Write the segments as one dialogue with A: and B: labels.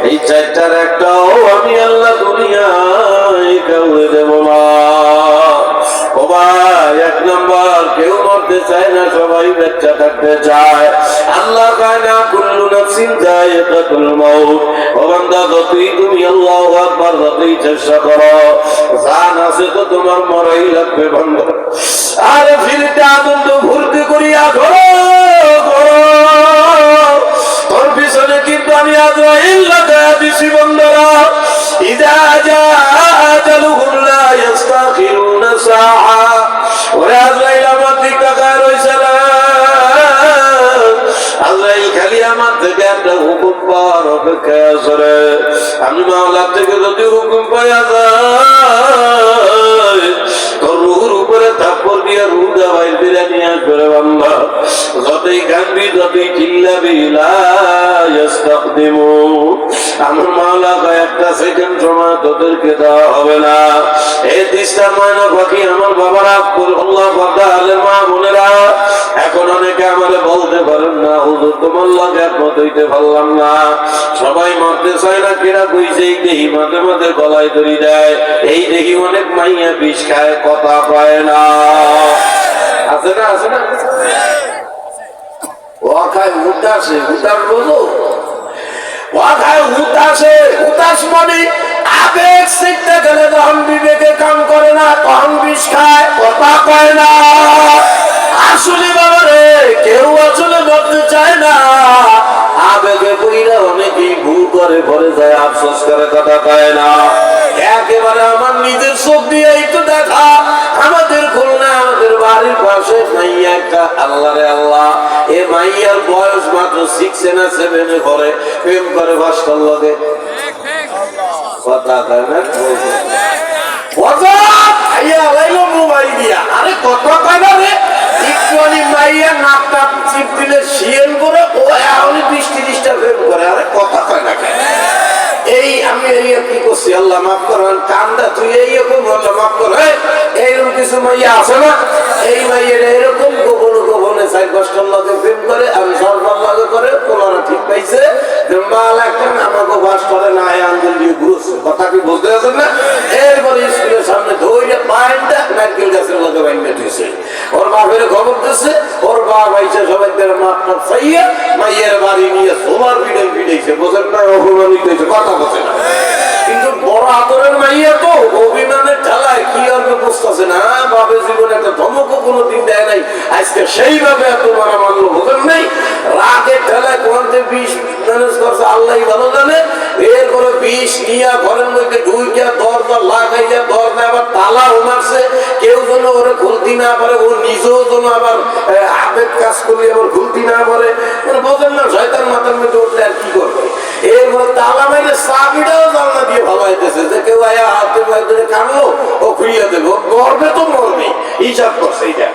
A: এই চারটার একটাও আমি আল্লাহ দুনিয়ায় কাউকে দেব না। ও ভাই, এক নম্বর, কেউ মরতে চায় না, সবাই বেঁচে থাকতে চায়। আল্লাহ কয় না কুল্লু নাফসিন যায়িকাতুল মাউত। ও বান্দা, যতই তুমি আল্লাহু আকবার যতই চেষ্টা করো, জান আছে তো তোমার মরাই লাগবে বান্দা। আরে ফিরতে আনন্দ ভর্তি করিয়া ঘোরো ঘোরো, তোর পিছনে কিন্তু আমি আজরাইল লাগায়া দিছি বান্দারা। ইযা জাআ আজালুহুম লা ইস্তাখিরুনা সাআ। ওরে আজরাইল আমার দিকে তাকায় রইছে না। আজরাইল খালি আমার থেকে একটা হুকুম পাওয়ার অপেক্ষায় আছে রে। আমি মাওলার থেকে যদি হুকুম পাইয়া যাই, তোর রুহুর উপরে থাপ্পড় দিয়ে রুহ দাবাই ফিরে নিয়ে আসবে রে বান্দা। যতই কাঁদবি যতই চিল্লাবি লা ইস্তাকদিমু। আমার মাওলা কয়েকটা সেকেন্ড সময় তোদেরকে দেওয়া হবে না। এই তিস্তার ময়না পাখি আমার বাবারা, আল্লাহ বাবা আলের মা বোনেরা, এখন অনেকে আমারে বলতে পারেন না হুজুর তোমার লগে একমত হইতে পারলাম না। সবাই মরতে চায় না, কেরা কইছে এই দেহি মাঝে মাঝে গলায় ধরি দেয়, এই দেহি অনেক মাইয়া বিষ খায়, কথা কয় না। আছে না? আছে না? ও খায় উদাসে, উদাস বোঝো? ও খায় উদাসে, উদাস মানে আবেগ শিখতে গেলে তখন বিবেকে কাম করে না, তখন বিষ খায়, কথা কয় না। আসলে বাবা রে, কেউ আসলে মরতে চায় না, আবেগে কইরা অনেকেই ভুল করে, পরে যায় আফসোস করে, কথা কয় না। একেবারে আমার নিজের চোখ দিয়ে একটু দেখা, আমাদের খুলনা আমাদের বাড়ির পাশে মাইয়া একটা, আল্লাহ রে আল্লাহ, এ মাইয়ার বয়স মাত্র 6 না 7 করে প্রেম করে ভাস্কর লগে, কথা কয় না। মোবাইল দিয়া, আরে কথা কয় না রে, একটুখানি মাইয়া নাকটা চিপ দিলে শিয়েল করে ও এখনই 20-30টা প্রেম করে, আরে কথা কয় না কেন? এই আমি এই কি করছি, আল্লাহ মাফ করেন, কান্দা তুই এইরকম, আল্লাহ মাফ করে। এইরকম কিছু মাইয়া আছে না, এই মাইয়াটা এরকম গোপনে গোপনে 4-5টার লগে প্রেম করে, আমি সরকার লগে করে, কোলারা ঠিক পাইছে মাল একটা আমাকে বাস করে না, আঙ্গুল দিয়ে ঘুরছে, কথা কি বুঝতে পারছেন না? এরপরে স্কুলের সামনে ধৈর্য পায়েনটা নারকেল গাছের লগে বাইন্দা দিয়েছে, ওর বাপের খবর দিচ্ছে, ওর বাপ আইসে সবাই মাপ টাপ চাইয়া মাইয়ের বাড়ি নিয়ে সোমার ভিড়ে ভিড়েছে, বোঝেন না, অপমানিত হয়েছে, কথা বোঝে না। কিন্তু বড় আদরের মাইয়া তো অভিমানের ঠেলায় কি আর বুঝতেছে না, বাপের জীবনে একটা ধমকও কোনোদিন দেয় নাই, আজকে সেইভাবে এত মারা মানলো, বোঝেন নাই? রাগের ঠেলায় কোনতে বিষ ম্যানেজ করছে আল্লাহ ভালো জানে। এরপরে বিষ নিয়ে ঘরের মধ্যে ঢুইয়া দরজা লাগাইয়া, দরজা আবার তালাও মারছে, কেউ যেন ওরে খুলতি না পারে, ও নিজেও যেন আবার আবেগ কাজ করলে আবার খুলতি না পারে, মানে বোঝেন না, শয়তান মাথার মধ্যে উঠলে আর কি করবে। এরপরে তালা মাইলে চাবিটাও জানলা দিয়ে ভাবাইতেছে যে কেউ আয়া হাতে ধরে কানলো, ও খুলিয়া দেবো, মরবে তো মরবে, হিসাব করছে এটা।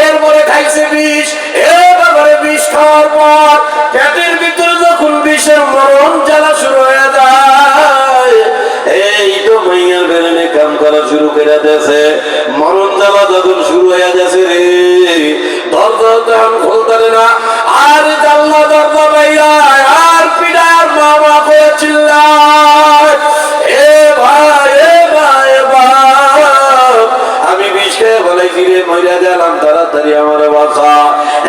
A: এরপরে খাইছে বিষ, এরপরে বিষ খাওয়ার পর পেটের ভিতরে যখন বিষের মরণ জ্বালা শুরু হয়ে যায়, এই তো মাইয়ার বেরেনে কাম করা শুরু করে দিয়েছে, মরণ জ্বালা যখন শুরু হয়ে যাচ্ছে রে, দরজা তখন খুলতে না, আর জানলা দরজা বাইরা আর পিড়ার মা মা করে চিল্লায়, এ ভাই এ ভাই এ ভাই, আমি বিষ খেয়ে বলেছি রে, মরিয়া গেলাম, তাড়াতাড়ি আমার বাসা।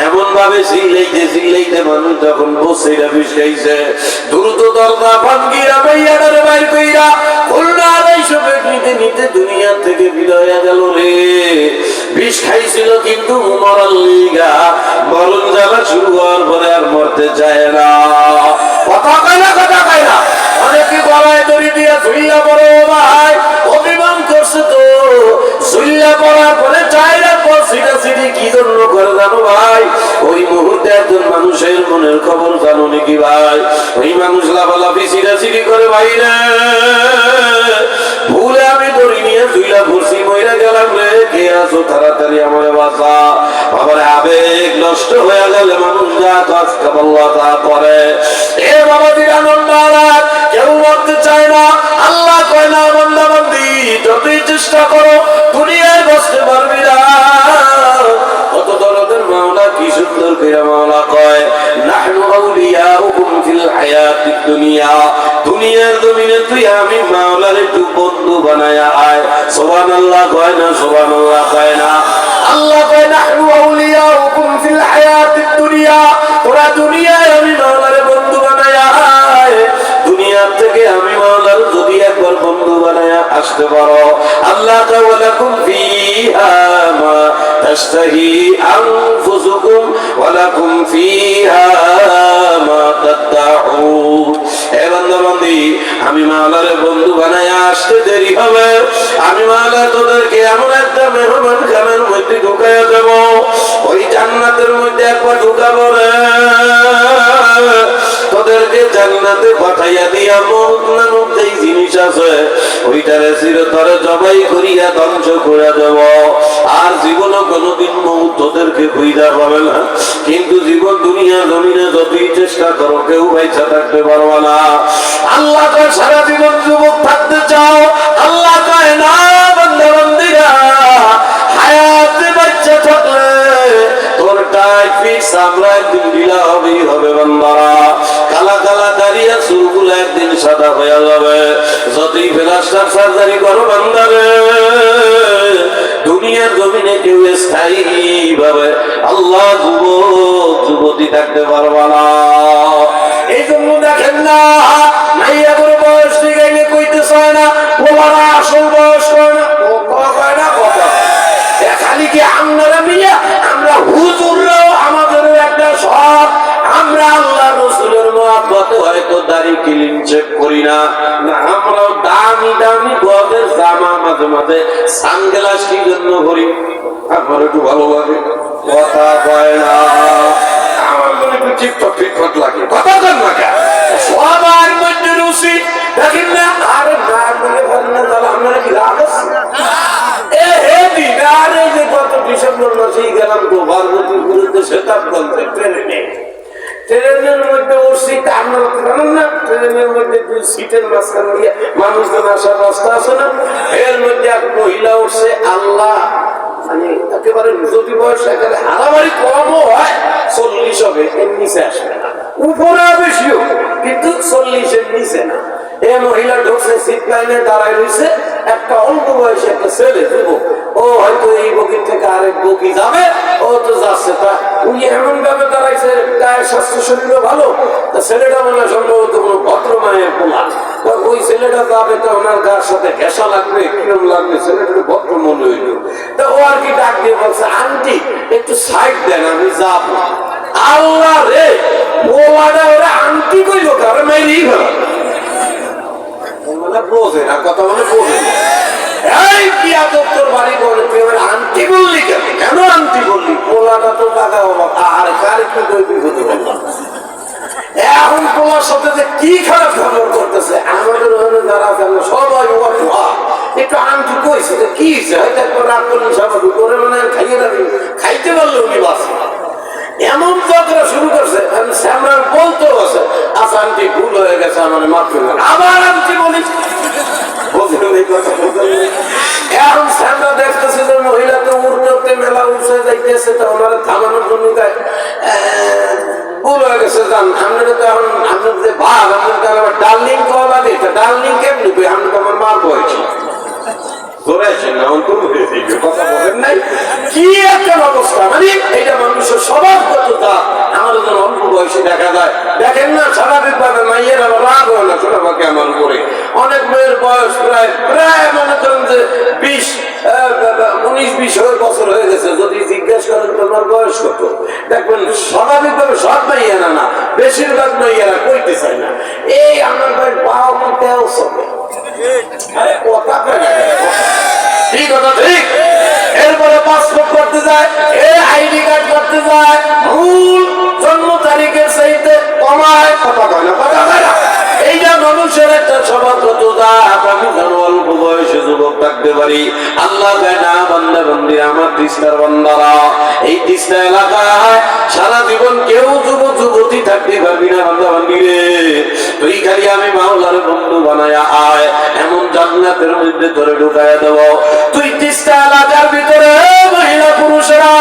A: এমন ভাবে চিল্লাইতে মানুষ যখন বসে বিষ খাইছে, দ্রুত দরজা ভাঙ্গিয়া মাইয়াটারে বাইর কইরা খুলনা আড়াইশো নিতে নিতে দুনিয়া থেকে বিদায় গেল রে। বিষ খাইছিল কিন্তু মরার লিগা, মরণ জ্বালা শুরু হওয়ার পরে আর মরতে চায় না, কথা কয় না, কথা কয় না। অনেকে গলায় দড়ি দিয়ে ঝুলিয়া পড়ে, ভাই অভিমান করছে তো, ঝুলিয়া পড়ার পরে চাইরা পর সিটা সিটি কি জন্য করে জানো ভাই? ওই মুহূর্তে একজন মানুষের মনের খবর জানো নাকি ভাই? ওই মানুষ লাফালাফি সিটা সিটি করে, বাইরে ভুলে আমি দড়ি নিয়ে ঝুইলা পড়ছি, মইরা গেলাম রে, কে আছো তাড়াতাড়ি আমার বাসা। আবার আবেগ নষ্ট হয়ে গেলে মানুষ যা কাজ কামাল্লা তা করে। এ বাবাজির আনন্দ আলাদ, কেউ মরতে চায় না। আল্লাহ কয় না বান্দা বান্দি যতই চেষ্টা করো দুনিয়ায় বসতে পারবি না। কত দরদের মাওলা কি সুন্দর করে মাওলা কয়, নাহনু আউলিয়াউকুম ফিল হায়াতিদ দুনিয়া, দুনিয়ার জমিনে তুই আমি মাওলার একটু বন্ধু বানায়া আয়। সুবহানাল্লাহ কয় না? সুবহানাল্লাহ কয় না? আল্লাহ কয় নাহনু আউলিয়াউকুম ফিল হায়াতিদ দুনিয়া, তোরা দুনিয়ায় আমি মাওলার বন্ধু বানায়া আয়। দুনিয়া থেকে আমি মাওলার যদি একবার বন্ধু বানায়া আসতে পারো, আল্লাহ কয় ওয়ালাকুম ফিহা মা তাশতাহি আনফুসুকুম ওয়ালাকুম ফিহা মা তাদউন। হে বান্দা বান্দি, আমি মাওলার বন্ধু বানায়া আসতে দেরি হবে, আমি মাওলা তোদেরকে এমন একটা মেহমান খানার মধ্যে ঢুকাইয়া দেব, ওই জান্নাতের মধ্যে একবার ঢুকাবো রে, তোদেরকে জান্নাতে পাঠাইয়া দিয়া মউত নামক যেই জিনিস আছে ওইটারে চিরতরে জবাই করিয়া ধ্বংস করে দেব। আর জীবনও কোনোদিন মউত তোদেরকে খুঁজা পাবে না। কিন্তু জীবন দুনিয়া জমিনে যতই চেষ্টা করো কেউ বাইচা থাকতে পারবে না। আল্লাহ কয় সারা জীবন যুবক থাকতে চাও, আল্লাহ কয় না বান্দা বান্দিরা, হায়াতে বাচ্চা থাকলে তোর টাইট ফিট চামড়া একদিন ঢিলা হবেই হবে বান্দারা। কালা কালা দাঁড়িয়ে চুলগুলো একদিন সাদা হয়ে যাবে। যতই প্লাস্টার সার্জারি করো বান্দারে, দুনিয়ার জমিনে কেউ স্থায়ী ভাবে আল্লাহ যুবক যুবতী থাকতে পারবা না। এই জন্য দেখেন না, মাইয়া করে বয়স ঠিক গেলে কইতে চায় না, ওরা আসল বয়স কয় না, ও কয় না কথা। খালি কি আমরা মিয়া, আমরা হুজুররাও আমাদেরও একটা শখ, আমরা আল্লাহ রাসূলের মহব্বতে হয়তো দাড়ি ক্লিন চেক করি না, আমরাও দামি দামি গদের জামা মাঝে মাঝে সানগ্লাস কি জন্য করি, আমার একটু ভালো লাগে, কথা কয় না। আমার মনে একটু টিকটক টিকটক লাগে, কথা কন না কেন? সবার মধ্যে রুচি দেখেন না। আরে না বলে ভালো না, তাহলে আপনারা কি রাগ আছে? ডিসেম্বর মাসেই গেলাম তো বারবতির বিরুদ্ধে শতাব্দী ট্রেনের মধ্যে উঠছি, আপনারা জানেন না ট্রেনের মধ্যে দুই সিটের মাঝখান দিয়ে মানুষজন আসার রাস্তা আছে না, এর মধ্যে এক মহিলা উঠছে। আল্লাহ মানে একেবারে যদি বয়স একেবারে হারাবাড়ি কমও হয় 40 হবে, এর নিচে আসবে না, উপরে বেশিও কিন্তু 40 এর নিচে না। এই মহিলা ঢুকছে, সিট লাইনে দাঁড়ায় রয়েছে, একটা অল্প বয়সী একটা ছেলে যুবক, ও হয়তো এই বগির থেকে আরেক বগি যাবে, ও তো যাচ্ছে, তা উনি এমন ভাবে দাঁড়াইছে, গায়ের স্বাস্থ্য শরীরও ভালো, তা ছেলেটা মনে সম্ভবত কোনো ভদ্র মায়ের পোলা, ওই ছেলেটা যাবে তো ওনার গার সাথে ঘেঁষা লাগবে, কিরম লাগবে, ছেলেটা ভদ্র মনে হইল। তা ও আর কি ডাক দিয়ে বলছে, আন্টি একটু সাইড দেন আমি যাবো। আল্লাহ রে, পোলাটা ওরা আন্টি কইল কারণ মেয়েই গেল, মানে বোঝে না কথা, মানে বোঝে না। এই কি তোর বাড়ি বলে তুই আমার আন্টি বললি কেন? কেন আন্টি বললি? পোলাটা তো টাকা অভাব, আর কার কি করবি হতে পারলাম। এখন পোলার সাথে যে কি খারাপ ব্যবহার করতেছে, আমাদের ওখানে যারা আছে সবাই একটু আন্টি কইছে কি হয়েছে, হয়তো একবার রাগ করলি স্বাভাবিক করে, মানে খাইয়ে রাখি, খাইতে পারলে উনি বাঁচে। এমন যাত্রা শুরু করছে, শ্যামরার বলতেও আছে, আচ্ছা আন্টি ভুল হয়ে গেছে, আমার মাফ করবেন, আবার আন্টি বলিস। এখন শ্যামরা দেখতেছে যে মহিলা তো উঠতে মেলা উঠে যাইতেছে, তো ওনারা থামানোর জন্য ভুল হয়ে গেছে। জান আপনারা তো এখন আপনার যে ভাগ, আপনার আবার ডার্লিং কওয়া লাগে, ডার্লিং কেমনি কই, আমি তো আমার মার বয়সী কি একটা অবস্থা, মানে এটা মানুষের স্বভাবগততা আমাদের জন্য অল্প বয়সে দেখা যায়। দেখেন না স্বাভাবিক ভাবে মাইয়ের আবার রাগ হয় না ছোটবাকে আমার উপরে। অনেক মেয়ের বয়স প্রায় মনে করেন যে 19-20 বছর হয়ে গেছে, যদি জিজ্ঞেস করেন তোমার বয়স কত, দেখবেন স্বাভাবিক ভাবে সব মাইয়েরা না, বেশিরভাগ মাইয়েরা কইতে চায় না, এই আমার ভাই পাও কিতেও চলে। আরে কথা ঠিক কথা ঠিক। এরপরে পাসপোর্ট করতে যায়, আইডি কার্ড করতে যায়, ভুল জন্ম তারিখের চাইতে কমায়, কথা কয় না, কথা কয় না। এইটা মানুষের একটা স্বভাবগততা। আমি যেন অল্প বয়সে যুবক থাকতে পারি। আল্লাহ না বান্দা বান্দি, আমার তিস্তার বান্দারা, এই তিস্তা এলাকায় সারা জীবন কেউ যুবক যুবতী থাকতে পারবি না বান্দা বান্দি রে। তুই খালি আমি মাওলার বন্ধু বানায়া আয়, এমন জান্নাতের মধ্যে ধরে ঢুকাইয়া দেব। তুই তিস্তা এলাকার ভিতরে মহিলা পুরুষেরা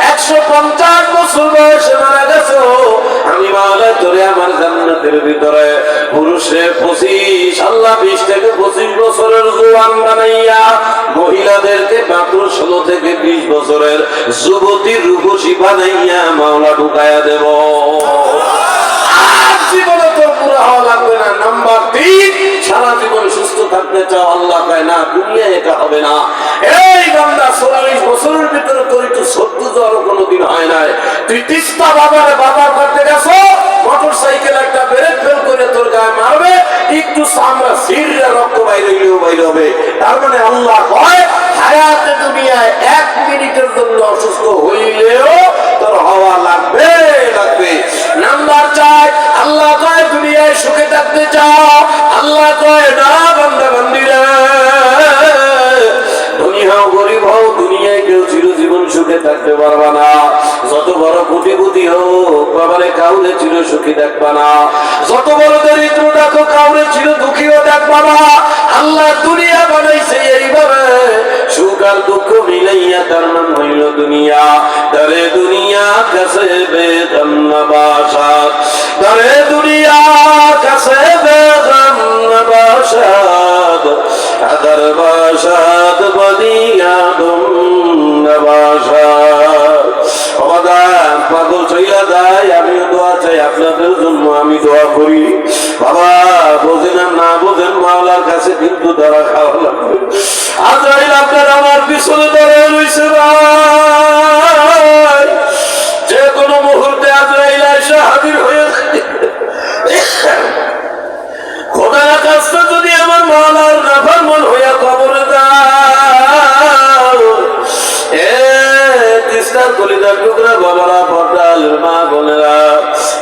A: 150 বছর বয়সে মারা গেছো, আমি মাওলা ভিতরে, আমার জান্নাতের ভিতরে পুরুষে 25, আল্লাহ 20 থেকে 25 বছরের জোয়ান বানাইয়া মহিলাদেরকে মাত্র 16 থেকে 20 বছরের যুবতী রূপসী বানাইয়া মাওলা ঢুকায়া দেব। আর জীবনে তোর পুরো হওয়া লাগবে না। নাম্বার 3, সারা জীবন সুস্থ থাকতে চাও, আল্লাহ কয় না, দুনিয়া এটা হবে না। এই বান্দা 40 বছরের ভিতরে তোর একটু সহ্য জ্বর কোনোদিন হয় নাই। তুই তিস্তা বাবার করতে গেছো, মোটর সাইকেল একটা ব্রেক ফেল করে তোর গায়ে মারবে, একটু চামড়া ছিঁড়ে রক্ত বাইরে হইলেও বাইরে হবে। তার মানে আল্লাহ কয় হায়াতে দুনিয়ায় 1 মিনিটের জন্য অসুস্থ হইলেও তোর হওয়া লাগবে। নাম্বার 4, আল্লাহ কয় দুনিয়ায় সুখে থাকতে চাও, আল্লাহ কয় না বান্দা বান্দিরা, দুনিয়াও গরিব হও, দুনিয়ায় কেউ চিরজীবন সুখে থাকতে পারবা না। যত বড় কোটিপতি হোক বাবারে, কাউরে চির সুখী দেখবা না। যত বড় দরিদ্র দেখো, কাউরে চির দুঃখীও দেখবা না। আল্লাহ দুনিয়া বানাইছে এইভাবে, সুখ আর দুঃখ মিলাইয়া তার নাম হইল দুনিয়া। দরে দুনিয়া কাছে বেদম নবাসাত, দরে দুনিয়া কাছে বেদম নবাসাত, আদর বাসাত বদিয়া দুম নবাসাত। অবাদান পাগল চইলা যায়, আমিও দোয়া চাই আপনাদের জন্য, আমি দোয়া করি। বাবা বোঝেন আর না বোঝেন, মাওলার কাছে কিন্তু ধরা খাওয়া লাগবে। আজরাইল আপনার আমার পিছনে দাঁড়িয়ে রয়েছে ভাই, যে কোনো মুহূর্তে আজরাইল এসে হাজির হয়ে যায়। খোদার কাছে যদি আমার মাওলার নাফরমান হইয়া কবরে দাও, এ তিস্তার কলিজার টুকরা বাবারা, পর্দার মা বোনেরা,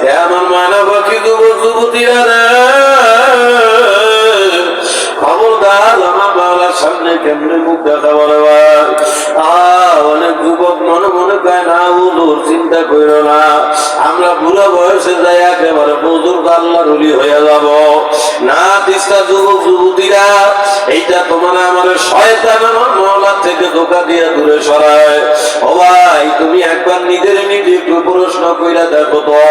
A: এ আমার মানা বাকি যুবক যুবতীরা রে, খবরদার আমার মাওলার সামনে কেমনে মুখ দেখা বলে ভাই। অনেক যুবক মনে মনে কয় না হুজুর, চিন্তা করো না, আমরা বুড়া বয়সে যাই একেবারে বুজুর্গ আল্লাহর ওলি হয়ে যাব না। তিস্তা যুবক যুবতীরা, এইটা তোমার আমার শয়তান আমার মাওলার থেকে ধোঁকা দিয়ে দূরে সরায়। ও ভাই, তুমি একবার নিজের নিজে একটু প্রশ্ন কইরা দেখো তো,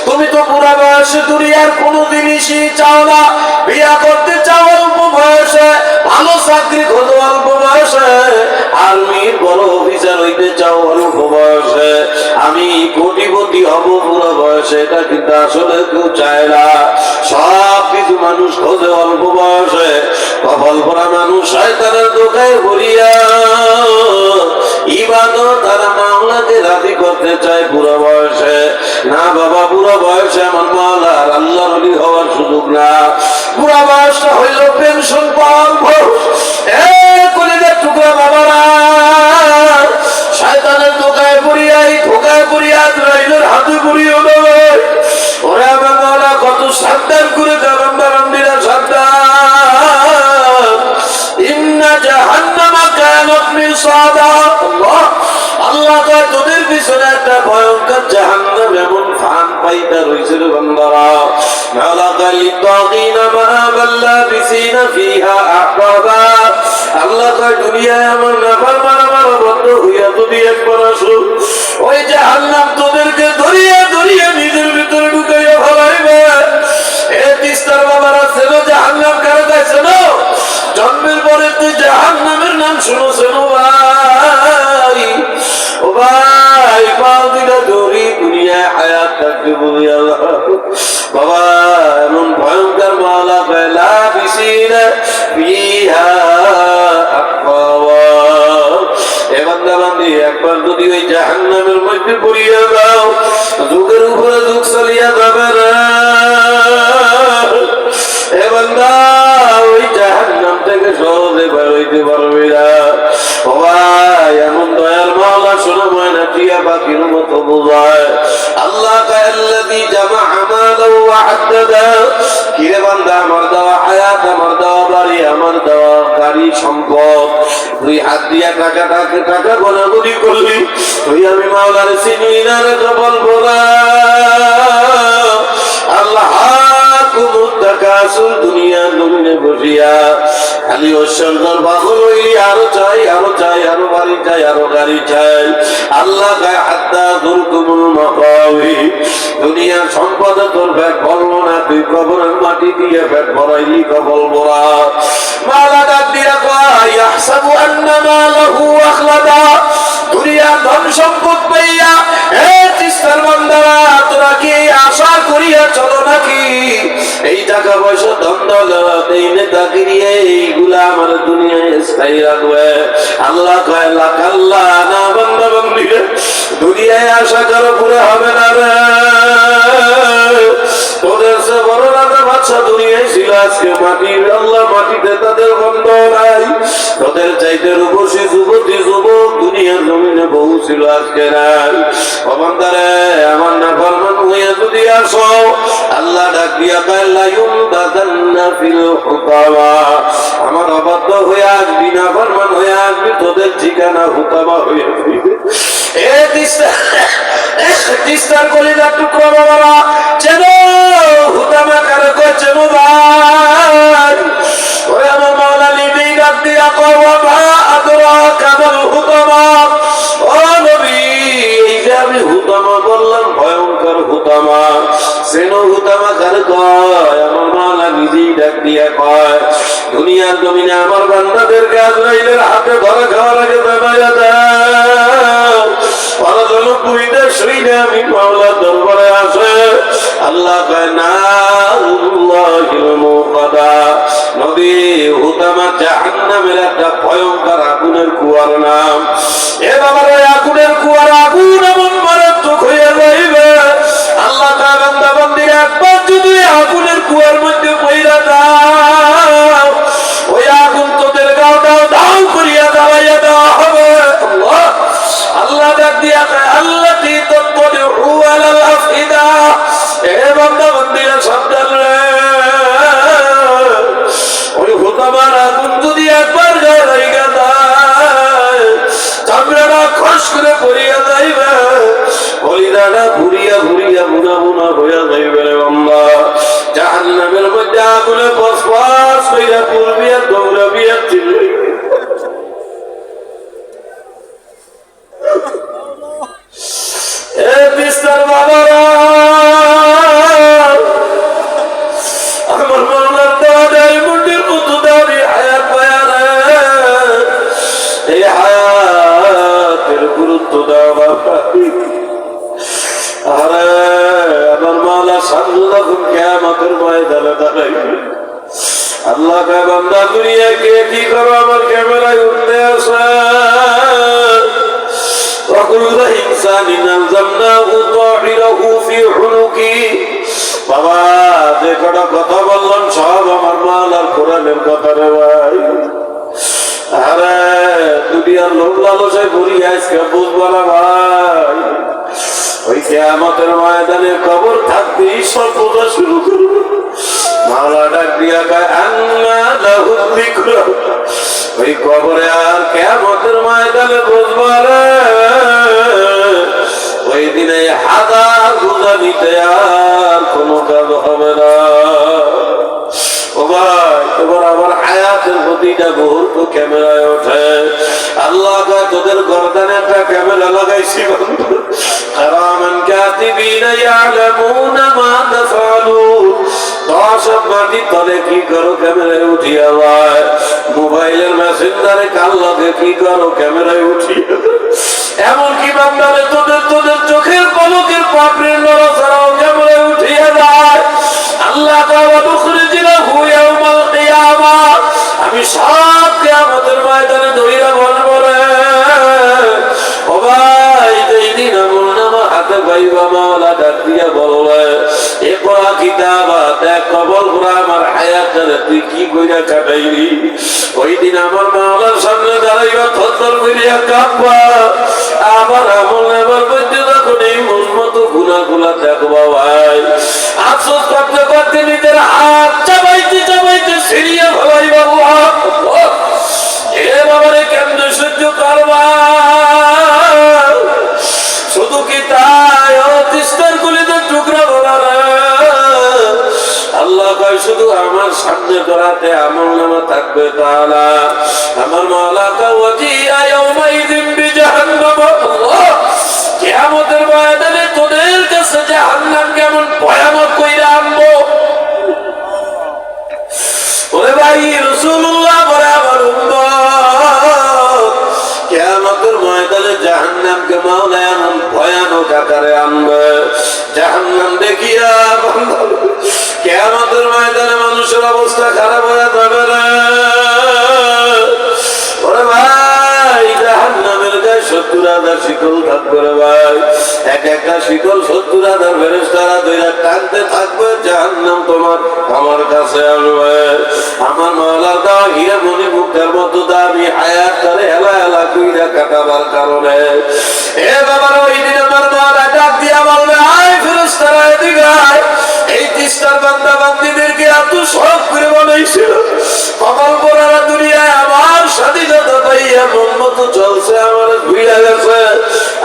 A: তুমি তো বুড়া বয়সে দুনিয়ার কোনো জিনিসই চাও না, বিয়া করতে চাও অল্প বয়সে, ভালো চাকরি খোঁজো অল্প বয়সে, আর্মির বড় অফিসার হইতে চাও অল্প বয়সে, আমি কোটিপতি হব বুড়ো বয়সে, এটা কিন্তু আসলে কেউ চায় না। সব কিছু মানুষ খোঁজে অল্প বয়সে। কপাল পরা মানুষ শয়তানের দোকায় ভরিয়া ইবাদত তারা মাওলাকে রাজি করতে চায় বুড়ো বয়সে। না বাবা, বুড়ো বয়সে আমার মাওলার আল্লাহর ওলি হওয়ার সুযোগ না। বুড়া বয়সটা হইল পেনশন পাওয়ার বয়স। কলিজার টুকরা বাবারা, শয়তানের দোকায় পড়িয়াই ধোকায় পড়িয়া আজরাইলের হাতে পড়িও দেবে। ওরে আমার মাওলা কত সাবধান করে যাবেন বারান্দিরা, সাবধান। ইন্না জাহান্নামা কানাত মিরসাদা। আল্লাহ কয় তোদের পিছনে একটা ভয়ঙ্কর জাহান্নাম এমন ফান পাইতা রইছে রে বান্দারা। মাওলা কয় লিতাগিনা মাআবাল লাবিসিনা ফিহা আহকাবা। আল্লাহ কয় দুনিয়ায় আমার নাফরমান আমার বন্ধ হইয়া যদি একবার আসো, ওই জাহান্নাম তোদেরকে ধরিয়ে ধরিয়ে নিজের ভিতরে ঢুকাইয়া ফেলাইবে। এ তিস্তার বাবারা, চেনো জাহান্নাম কারে তাই চেনো? জন্মের পরে তুই জাহান্নামের নাম শুনেছেন ভাই? ও ভাই, পাল দিনা ধরি দুনিয়ায় হায়াত থাকবে বলিয়া বাবা, এমন ভয়ঙ্কর মাওলা পেলা বিসিনা ফিহা আহকাবা। এ বান্দা বান্দি, একবার যদি ওই জাহান্নামের মধ্যে পড়িয়া যাও, যুগের উপরে যুগ চালিয়া যাবে না। এ বান্দা, ওই জাহান্নাম থেকে সহজে বের হইতে পারবে না। ও ভাই, এমন দয়াল মাওলা শোনা ময়না টিয়া পাখির মতো বোঝায়। আল্লাহ কাল্লাযী জামা আমালাহু ওয়া আদ্দাদা। কিরে বান্দা, আমার দেওয়া হায়াত, আমার দেওয়া বাড়ি, আমার দেওয়া গাড়ি সম্পদ, তুই হাত দিয়া টাকা গোনাগুনি করলি, তুই আমি মাওলার চিনি না রে কপাল পোড়া। আল্লাহ দুনিয়া জমিনে বসিয়া খালি ঐশ্বর্যর পাগল হই, আরো চাই, আরো চাই, আরো বাড়ি চাই, আরো গাড়ি চাই। আল্লাহ গায়ে হাত্তা দুর্গমুল মাকাওই, দুনিয়ার সম্পদে তোর পেট ভরলো না, তুই কবরের মাটি দিয়ে পেট ভরাইলি কবল ভরা। মালা ডাক দিয়া কয় ইয়াহসাবু আন্না মালাহু আখলাদা, দুনিয়ার ধন সম্পদ পাইয়া হে তিস্তার বান্দারা তোরা কি আশা করিয়া চলো নাকি এই টাকা পয়সা ধন দৌলত এই নেতাগিরি এইগুলা আমার দুনিয়ায় স্থায়ী রাখবে? আল্লাহ কয় লাকাল্লাহ, না বান্দা বান্দি, দুনিয়ায় আশা করো পুরো হবে না রে। তোদের সে বড় রাজা বাদশা দুনিয়ায় ছিল, আজকে মাটির আল্লাহ মাটিতে তাদের বন্ধ নাই। তোদের চাইতে রূপসী যুবতী যুবক দুনিয়ার জমিনে বহু ছিল, আজকে নাই। অবান্দারে আমার না ফরমান হইয়া যদি আসো, আল্লাহ ডাক দিয়া কাল্লা ইউমদাদান্না ফিল হুতামা, আমার অবাধ্য হয়ে আসবি, না ফরমান হয়ে আসবি, তোদের ঠিকানা হুতামা হয়ে আসবি। এ তিস্তার কলিজার টুকরো বাবারা, চেন হুতামা কারে কয় চেন ভাই? ওরে আমার মাওলা লিবি ডাক দিয়া কয় ওয়া মা আদরাকা মাল হুতামা, ও নবী এই যে আমি হুতামা বললাম ভয়ঙ্কর হুতামা, চেন হুতামা কারে কয়? আমার মাওলা নিজেই ডাক দিয়া কয় দুনিয়ার জমিনে আমার বান্দাদেরকে আজরাইলের হাতে ধরে খাওয়ার আগে বেমায়া দাও, পরজলপুরীদের শুইনে আমি মাওলার দরবারে আসে। আল্লাহ কয় না নবী হুতামা জাহান্নামের একটা ভয়ঙ্কর আগুনের কুয়ার নাম। এ বাবার ওই আগুনের কুয়ার আগুন এমন মারাত্মক হয়ে যাইবে, আল্লাহ কয় বান্দা বান্দির একবার যদি আগুনের কুয়ার মধ্যে পইরা দাও, ওই আগুন তোদের গাওটাও দাও করিয়া জ্বালাইয়া দেওয়া হবে। আল্লাহ আল্লাহ ডাক দিয়া কয় আল্লাতী তাতলিউ আলাল আফইদা, এ বান্দা বান্দিরা সাবধান রে, ওই হুতামার আগুন যদি একবার গায়ে লাইগা যায়, চামড়াটা খস করে পড়িয়া যাইবে, কলিজাটা ভুরিয়া ভুরিয়া বুনা বুনা হইয়া যাইবে রে বান্দা। জাহান্নামের মধ্যে আগুনে ফসফস কইরা পূর্বিয়া দৌড়াবিয়া চিল্লাইবে। এ তিস্তার বাবারা, আমার মাওলার দেওয়া ডায়মন্ডের মতো দাবি হায়াত পায়া রে, এই হায়াতের গুরুত্ব দেওয়া বাবা। আরে আমার মাওলা সামনে যখন কিয়ামতের ময়দানে দাঁড়াইবে, আল্লাহ কয় বান্দা দুনিয়াকে কি করো, আমার ক্যামেরায় উঠতে আসে। وكل إنسان ألزمناه طائره في عنقه, বাবা যে কটা কথা বললাম সব আমার মাওলার কোরআনের কথা রে ভাই। আরে দুনিয়ার লোক লালসায় ভরি আজকে বুঝবো না ভাই, ওই কিয়ামতের ময়দানে কবর থাকতেই সব বোঝা শুরু করবে। মাওলা ডাক দিয়া কয় আন্না লাহু যিকরা, ওই কবরে আর কিয়ামতের ময়দানে বুঝবো রে, ওই দিনে হাজার রোজা নিতে আর কোনো কাজ হবে না। ও ভাই তোমার আমার হায়াতের প্রতিটা মুহূর্ত ক্যামেরায় ওঠে। আল্লাহ কয় তোদের গর্দানে একটা ক্যামেরা লাগাইছি, কিরামান কাতিবিনা ইয়ালামুনা মা তাফআলুন, দশ মাটির তলে কি করো ক্যামেরায় উঠিয়া যায়, মোবাইলের মেসেঞ্জারে কাল লাগে কি করো ক্যামেরায় উঠিয়া, এমনকি বান্দারে তোদের তোদের চোখের পলকের পাপড়ির নড়াচড়াও ক্যামেরায় উঠিয়া যায়। আল্লাহ আমি সব কিয়ামতের ময়দানে ধইরা বলবো রে, ও ভাই যেই দিন আমল নামা হাতে পাইবা মাওলা ডাক দিয়া বলবে এ পড়া কিতাবা দেখ কবল করা আমার হায়াতটারে তুই কি কইরা কাটাইলি। ওই দিন আমার মাওলার সামনে দাঁড়াইবা, থরথর করিয়া কাঁপবা, আবার আমল নামার মধ্যে যখন এই মন মতো গুনাহগুলা দেখবা ভাই, আফসোস করতে করতে নিজের হাত চাবাইতে চাবাইতে সিরিয়া ফেলাইবা। এ বাবারে কেমনে সহ্য করবা? শুধু কি তাই ও তিস্তার কলিজার টুকরা বলা, আল্লাহ কয় শুধু আমার সামনে করাতে আমল নামা থাকবে তাআলা আমার মাওলা কাওয়াজিয়া ইয়াউমাইযিন বিজাহান্নাম কিয়ামতের ময়দানে তোদের কাছে জাহান্নাম কেমন ভয়ানক কইরা আনবো ওরে ভাই রাসূলুল্লাহ বলে আমার উম্মত কিয়ামতের ময়দানে জাহান্নামকে মাওলা এমন ভয়ানক আকারে আনবে জাহান্নাম দেখিয়া কিয়ামতের ময়দানে মানুষের অবস্থা খারাপ হয়ে যাবে রে ওরে ভাই জাহান্নামের গায়ে ৭০,০০০ শিকল থাকবে রে ভাই এক একটা শিকল ৭০,০০০ ফেরেশতারা ধরে টানতে থাকবে জাহান্নাম তোমার আমার কাছে আসবে আমার মাওলার দেওয়া হীরা মণি মুক্তার মতো দামি হায়াতটারে হেলা হেলা কইরা কাটাবার কারণে এ বাবার ওই দিন আমার মাওলা ডাক দিয়া বলবে আয় ফেরেশতারা এদিকে আয় এই তিস্তার বান্দা বান্দীদেরকে এত শখ করে বানাইছিল কপাল পোড়ারা দুনিয়ায় আমার স্বাধীনতা পাইয়া মন মতো চলছে আমার ভুইলা গেছে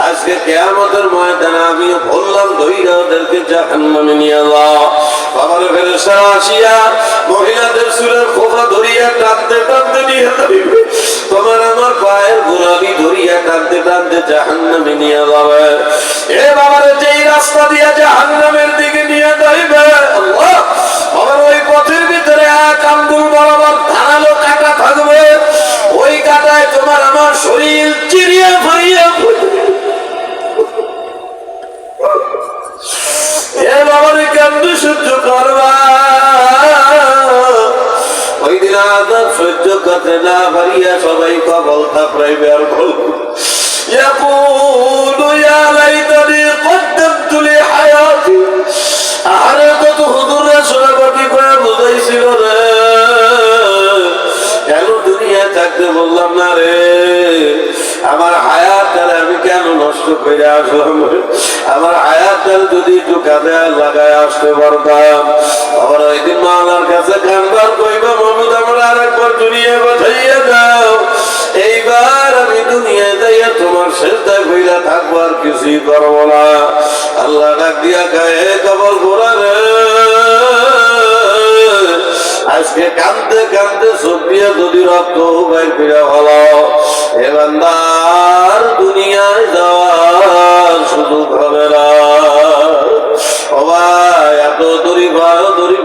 A: আজকে কিয়ামতের ময়দানে আমি বললাম ধইরা ওদেরকে জাহান্নামে নিয়ে যাও বাবার ফেরেশতারা আসিয়া মহিলাদের চুলের খোপা ধরিয়া টানতে টানতে নিয়ে যাইবে তোমার আমার পায়ের গোলামি ধরিয়া টানতে টানতে জাহান্নামে নিয়ে যাবে এ বাবার যেই রাস্তা দিয়া জাহান্নামের দিকে নিয়ে যাইবে আল্লাহ আমার ওই পথের ভিতরে এক আঙ্গুল বরাবর ধারালো কাঁটা থাকবে ওই কাঁটায় তোমার আমার শরীর চিরিয়া ফারিয়া এ বাবার কেন্দ্র সহ্য করবা ওই দিন আযাব সহ্য করতে না পারিয়া সবাই কবল থাপড়াইবে আর বলবে ইয়াকুলু ইয়া লাইতানি কদ্দামতু লি হায়াতি আরে কত হুজুর রাসূলগতি করে বুঝাইছিল রে কেন দুনিয়া থাকতে বললাম না রে আমার হায়াতটারে আমি কেন নষ্ট করে আসলাম আমার হায়াতটারে যদি একটু কাঁধে লাগায় আসতে পারতাম আবার ওই দিন মাওলার কাছে কানবার কইবা মাহমুদ আমার আরেকবার দুনিয়া পাঠাইয়া দাও এইবার আমি দুনিয়ায় যাইয়া তোমার সেজদায় কইরা থাকবো আর কিছুই করবো না আল্লাহ ডাক দিয়া কয় কবল গোরা রে আজকে কাঁদতে কাঁদতে চোখ দিয়ে যদি রক্ত বাইর করে হলো এ বান্দার দুনিয়ায় যাওয়ার সুযোগ হবে না ও ভাই এত দড়ি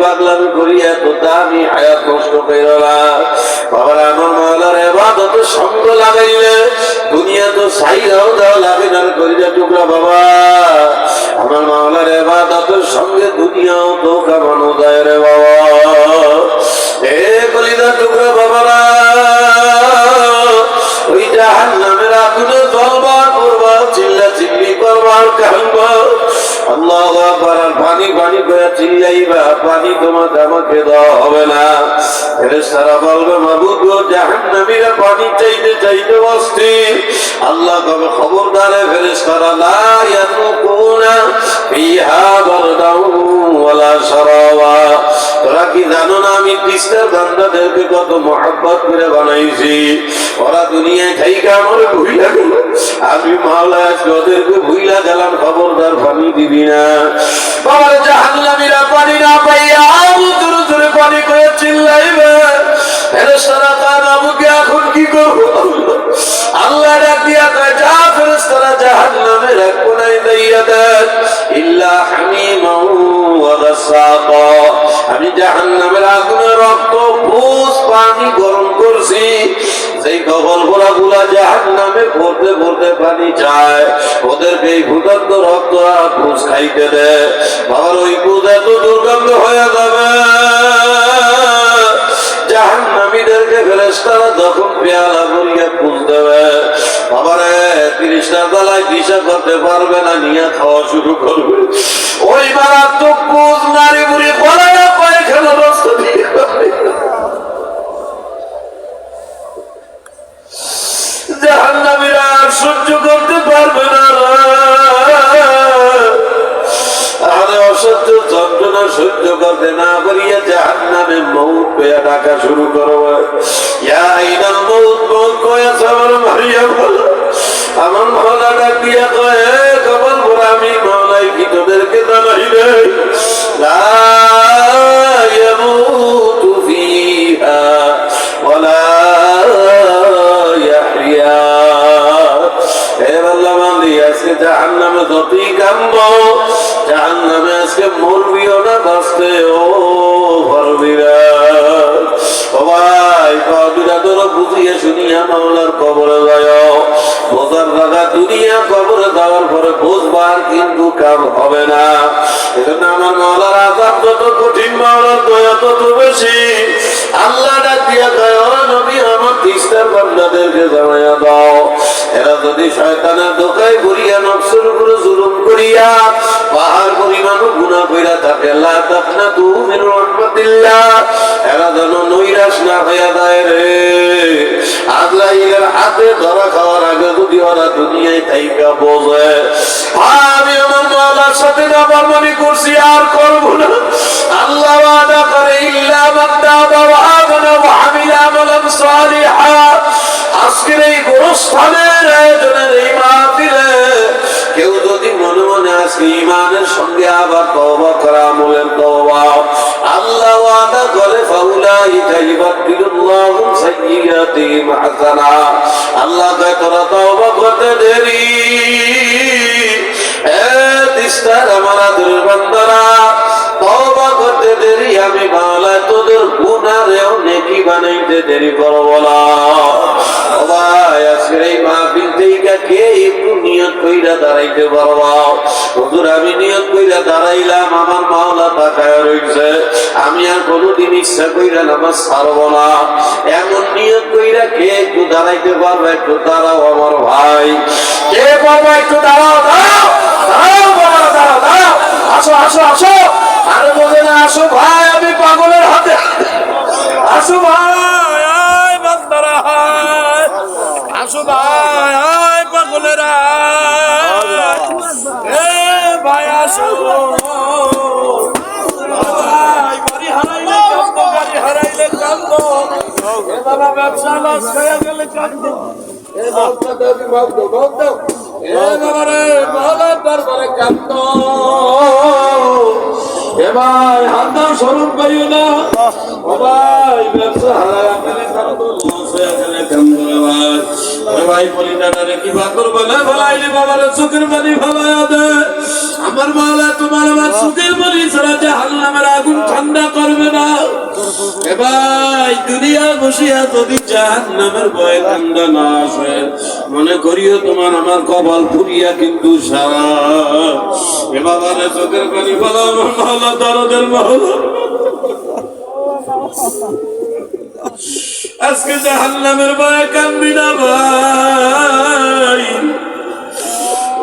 A: পাগলামি করি এত দামি হায়াত নষ্ট করো না বাবার আমার মাওলার ইবাদতের সঙ্গ লাগাইলে দুনিয়া তো সাইরাও দেওয়া লাগে না কলিজা টুকরা বাবা আমার মাওলার ইবাদতের সঙ্গে দুনিয়াও তো কামানো যায় রে বাবা এ কলিজা টুকরা বাবারা ওই জাহান্নামের আগুনে জ্বলবার করবা চিল্লা চিল্লি করবার কাঁদবা আল্লাহু আকবার পানি পানি করে চিল্লাইবা পানি তোমাকে আমাকে দেওয়া হবে না ফেরেশতারা বলবে মাবুদ গো জাহান্নামীরা পানি চাইতে চাইতে অস্থির আল্লাহ কবে খবরদার ফেরেশতারা লা ইয়াকুনা ফিহা বারদাউ ওয়ালা শারাবা তোরা কি জানো না আমি তিস্তার বান্দাদেরকে কত মহব্বত করে বানাইছি ওরা দুনিয়ায় থাইকা আমার ভুইলা গেল আমি মাওলা আজকে ওদেরকে ভুইলা গেলাম খবরদার পানি দিবি না বাবার জাহান্নামীরা পানি না পাইয়া জোরে জোরে পানি করে চিল্লাইবে ফেরেশতারা কান আবুকে এখন কি করবো আল্লাহ ডাক দিয়া কয় যা ফেরেশতারা জাহান্নামের এক কোণায় দাইয়া দেন ইল্লা হামিমান ওয়া গাসাকা আমি জাহান্নামের আগুনে রক্ত ফুস পানি গরম করছি যেই কবল গুলা জাহান্নামে পড়তে পড়তে পানি যায় ওদেরকে এই ভূতান্ত রক্ত আর ফুস খাইতে দে বাবার ওই ফুস এত দুর্গন্ধ হয়ে যাবে জাহান্নামীদেরকে ফেরেশতারা যখন পেয়ালা ভরিয়ে ফুস দেবে বাবারে ৩০টা তলায় দিশা করতে পারবে না নিয়ে খাওয়া শুরু করবে ওই মারাত্মক ফুস নারী বুড়ি পড়ায় পায়খানা রাস্তা দিয়ে জাহান্নামীরা আর সহ্য করতে পারবে না আরে অসহ্য যন্ত্রণা সহ্য করতে না পারিয়া জাহান্নামে মউত পেয়া ডাকা শুরু করবে ইয়া আইনাল মউত মউত কয়েছে আমার মারিয়া বলো আমার মাওলা ডাক দিয়া কয়ে কবল করে আমি মাওলাই কি তোদেরকে জানাই রে লা ইয়ামুতু ধরো, বুঝিয়ে শুনিয়া মাওলার কবরে যাও। বোঝার জায়গা দুনিয়া, কবরে যাওয়ার পরে বুঝবার কিন্তু কাম হবে না। এজন্য আমার মাওলার আযাব যত কঠিন, মাওলার দয়া তত বেশি। আল্লাহ ডাক দিয়া কয়, ও নবী, আমার তিস্তার বান্দাদেরকে জানাইয়া দাও, এরা যদি শয়তানের দোকায় ঘুরিয়া নফসের উপরে জুলুম করিয়া পাহাড় পরিমাণও গুনাহ কইরা থাকে, লা তাকনাতু মির রাহমাতিল্লাহ, এরা যেন নৈরাশ না হইয়া যায় রে। আজরাইলের হাতে ধরা খাওয়ার আগে যদি ওরা দুনিয়ায় থাইকা বোঝে আমি আমার মাওলার সাথে নাফরমানি করছি, আর করব না। আল্লাহ ওয়াদা করে, ইল্লা মান তাবা ওয়া আমানা ওয়া আমিলা আমালান সালিহা। আজকের এই গোরস্থানের আয়োজনের এই মাহফিলে কেউ যদি মনে মনে আজকে ঈমানের সঙ্গে আবার তওবা করা, আমলের তওবা, আল্লাহ ওয়াদা করে, ফাউলাইকা ইউবাদদিলুল্লাহু সাইয়্যাতিহিম হাসানা। আল্লাহ কয়, তোরা তওবা করতে দেরি, তিস্তার আমার আদরের বান্দারা, তওবা করতে দেরি, আমি মাওলা তোদের গুনাহরেও নেকি বানাইতে দেরি করব না। ও ভাই, আজকের এই মাহফিল থেকে কে একটু নিয়ত কইরা দাঁড়াইতে পারবা? হুজুর, আমি নিয়ত কইরা দাঁড়াইলাম, আমার মাওলা তাকায় রইছে, আমি আর কোনোদিন ইচ্ছা কইরা নামাজ ছাড়ব না, এমন নিয়ত কইরা কে একটু দাঁড়াইতে পারবে? একটু দাঁড়াও আমার ভাই, কে পারবে? একটু দাঁড়াও, দাঁড়াও, দাঁড়াও, দাঁড়াও, দাঁড়াও, দাঁড়াও, আসো, আসো, আসো। আরে বলে না, আসো ভাই, আমি পাগলের হাতে, আসো ভাই, আয় বান্দারা, আসো ভাই, আয় পাগলেরা, এ ভাই আসো ভাই, বাড়ি হারাইলে কান্দো, গাড়ি হারাইলে কান্দো, এ বাবা ব্যবসা লস হয়ে গেলে কান্দো, এ বাবা দাবি ভাব দাও, ভাব দাও, এ বাবা রে মহলার দরবারে কান্দো, এ ভাই হাত দাও, স্বরূপ পাইও না, ও ভাই ব্যবসা হারায় গেলে কান্দো, লস হয়ে গেলে কান্দো রে ভাই। ওরে ভাই বলি দাদারে কি বাকর বলে বলাইলি, বাবারে চোখের পানি ফেলাইয়া দে। আমার মাওলা তোমার আমার চোখের পানি ছাড়া জাহান্নামের আগুন ঠান্ডা করবে না। এ ভাই, দুনিয়া বসিয়া যদি জাহান্নামের ভয় ঠান্ডা না আসে, মনে করিও তোমার আমার কপাল পুরিয়া কিন্তু সারা। এ বাবারে চোখের পানি ফেলা, আমার মাওলা দরদের মাওলা, আজকে জাহান্নামের ভয়ে কান্দি না ভাই।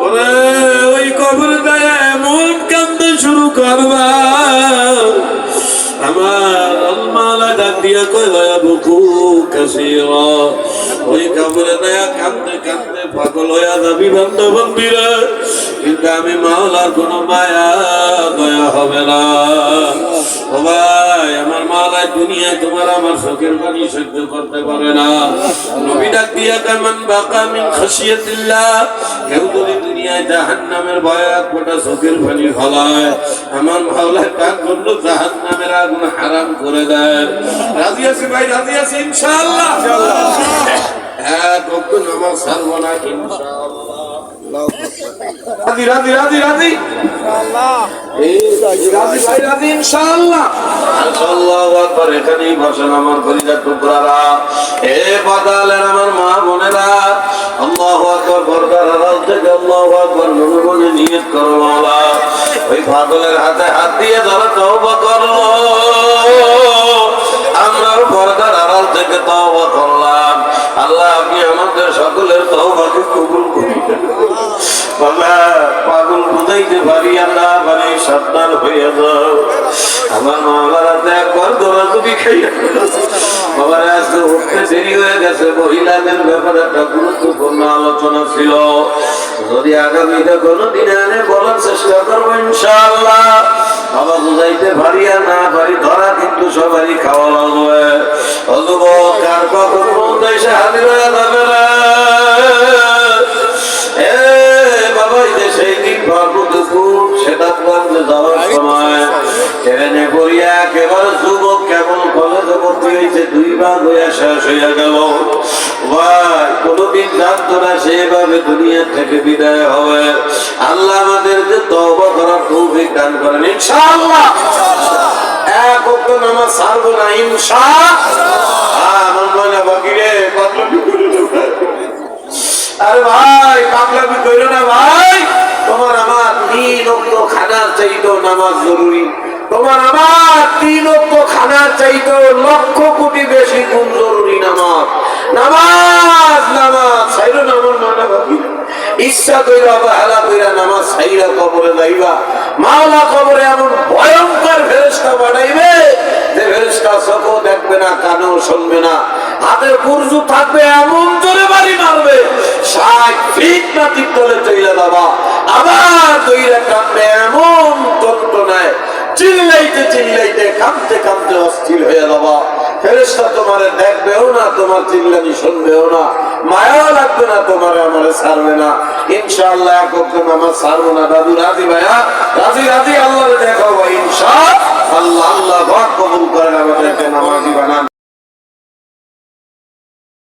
A: ওরে ওই কবর গায়ে এমন কান্দে শুরু করবা, আমার আল্লাহ ডাক দিয়া কই, লয়া বুকু কাসীরা, ওই কবরে দয়া কান্দে কান্দে পাগল হইয়া যাবি বান্দা বান্দীরা, কিন্তু আমি মাওলার কোনো মায়া দয়া হবে না। ও ভাই, আমার মাওলা দুনিয়ায় তোমার আমার চোখের পানি সহ্য করতে পারে না। নবী ডাক দিয়া কয়, মান বাকা মিন খাশিয়াতিল্লাহ, কেউ যদি দুনিয়ায় জাহান্নামের ভয়ে এক ফোঁটা চোখের পানি ফলায়, আমার মাওলা কাজ করলো জাহান্নামের আগুন হারাম করে দেয়। রাজি আছি ভাই, রাজি আছি ইনশাআল্লাহ, হ্যাঁ, কখন আমার ছাড়বো না ইনশাআল্লাহ। রাজি রাজি রাজি রাজি রাজি ভাই, রাজি ইনশাআল্লাহ। আল্লাহু আকবার। এখানেই বসেন আমার কলিজার টুকরারা, এ বাদালের আমার মা বোনেরা, আল্লাহু আকবার। পর্দার আড়াল থেকে আল্লাহু আকবার মনে মনে নিয়ত করো, মাওলা ওই পাগলের হাতে হাত দিয়ে যারা তওবা করলো, আমরাও পর্দার আড়াল থেকে তওবা করলাম। আল্লাহ, আপনি আমাদের সকলের তওবাকে কবুল করিলেন। বাবা, পাগল বুঝাইতে পারি না পারি, সাবধান হইয়া যাও। আমার মামারাতে একবার দোয়া তুমি খাইয়া, বাবার আজকে উঠতে দেরি হয়ে গেছে। মহিলাদের ব্যাপারে একটা গুরুত্বপূর্ণ আলোচনা ছিল, যদি আগামীতে কোনো দিনে আনে বলার চেষ্টা করবো ইনশাআল্লাহ। বাবা, বুঝাইতে পারি আর না পারি, ধরা কিন্তু সবারই খাওয়া লাগবে। কার কখন কোন দেশে হাজির হয়ে যাবে না। সেই দিন সেটা যাওয়ার সময় ট্রেনে পড়িয়া একেবারে যুবক কেমন কলেজে ভর্তি হয়েছে, 2 ভাগ হইয়া শেষ হইয়া গেল। ভাই, কোনদিন জানতো না সেভাবে দুনিয়া থেকে বিদায় হবে। আল্লাহ আমাদেরকে তওবা করার তৌফিক দান করেন ইনশাআল্লাহ। এক ওয়াক্ত নামাজ ছাড়বো না ইনশাআল্লাহ। আমার মনে বাকি রে, আরে ভাই পাগলামি কইরো না ভাই, তোমার আমার 3 ওয়াক্ত খানার চাইতেও নামাজ জরুরি। তোমার আমার 3 ওয়াক্ত খানার চাইতেও লক্ষ কোটি বেশি গুণ জরুরি নামাজ। নামাজ নামাজ ছাইরো না আমার মানা ভাবি, ইচ্ছা কইরা অবহেলা কইরা নামাজ ছাইরা কবরে যাইবা, মাওলা কবরে এমন ভয়ঙ্কর ফেরেশতা পাঠাইবে যে ফেরেশতা চোখও দেখবে না, কানও শুনবে না, হাতের কুরজু থাকবে এমন জোরে বাড়ি মারবে 60 ফিট মাটির তলে চইলা যাবা। আবার দইরা কাঁদবে এমন যন্ত্রণায়, চিল্লাইতে চিল্লাইতে কাঁদতে কাঁদতে অস্থির হয়ে যাবা। ফেরেশতা তোমারে দেখবেও না, তোমার চিল্লানি শুনবেও না, মায়া লাগবে না, তোমার আমারে ছাড়বে না। ইনশাআল্লাহ একদম আমার ছাড়বো না। দাদু রাজি ভাইয়া, রাজি রাজি, আল্লাহরে দেখাবো ইনশাআল্লাহ। আল্লাহ আল্লাহ কবুল করেন, আমাদেরকে নামাজি বানান।